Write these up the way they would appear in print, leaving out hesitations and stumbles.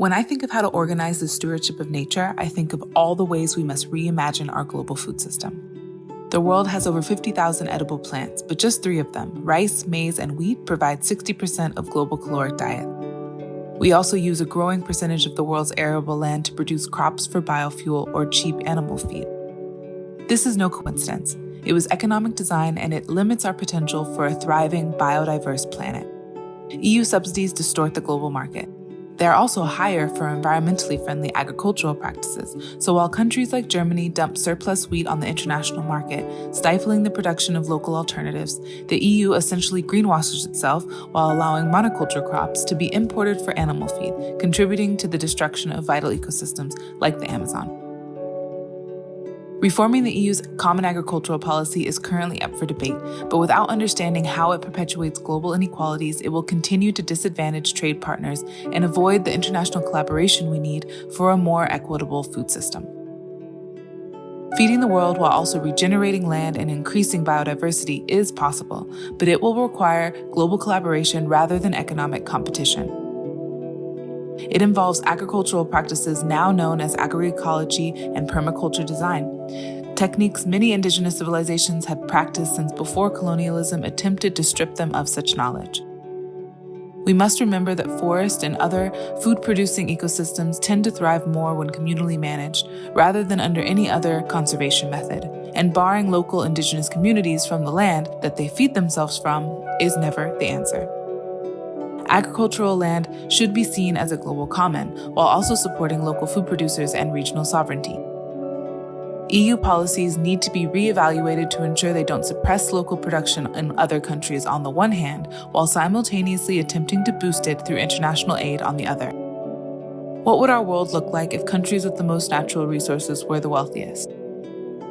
When I think of how to organize the stewardship of nature, I think of all the ways we must reimagine our global food system. The world has over 50,000 edible plants, but just 3 of them, rice, maize, and wheat, provide 60% of global caloric diet. We also use a growing percentage of the world's arable land to produce crops for biofuel or cheap animal feed. This is no coincidence. It was economic design, and it limits our potential for a thriving, biodiverse planet. EU subsidies distort the global market. They are also higher for environmentally friendly agricultural practices, so while countries like Germany dump surplus wheat on the international market, stifling the production of local alternatives, the EU essentially greenwashes itself while allowing monoculture crops to be imported for animal feed, contributing to the destruction of vital ecosystems like the Amazon. Reforming the EU's common agricultural policy is currently up for debate, but without understanding how it perpetuates global inequalities, it will continue to disadvantage trade partners and avoid the international collaboration we need for a more equitable food system. Feeding the world while also regenerating land and increasing biodiversity is possible, but it will require global collaboration rather than economic competition. It involves agricultural practices now known as agroecology and permaculture design, techniques many indigenous civilizations have practiced since before colonialism attempted to strip them of such knowledge. We must remember that forest and other food-producing ecosystems tend to thrive more when communally managed, rather than under any other conservation method, and barring local indigenous communities from the land that they feed themselves from is never the answer. Agricultural land should be seen as a global common, while also supporting local food producers and regional sovereignty. EU policies need to be reevaluated to ensure they don't suppress local production in other countries on the one hand, while simultaneously attempting to boost it through international aid on the other. What would our world look like if countries with the most natural resources were the wealthiest?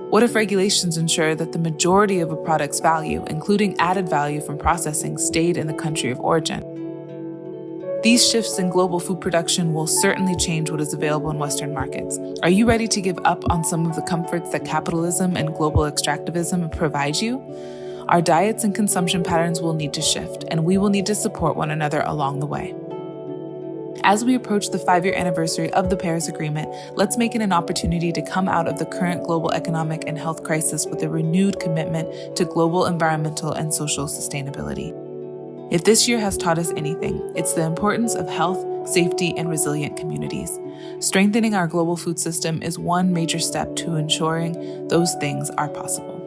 What if regulations ensure that the majority of a product's value, including added value from processing, stayed in the country of origin? These shifts in global food production will certainly change what is available in Western markets. Are you ready to give up on some of the comforts that capitalism and global extractivism provide you? Our diets and consumption patterns will need to shift, and we will need to support one another along the way. As we approach the 5-year anniversary of the Paris Agreement, let's make it an opportunity to come out of the current global economic and health crisis with a renewed commitment to global environmental and social sustainability. If this year has taught us anything, it's the importance of health, safety, and resilient communities. Strengthening our global food system is one major step to ensuring those things are possible.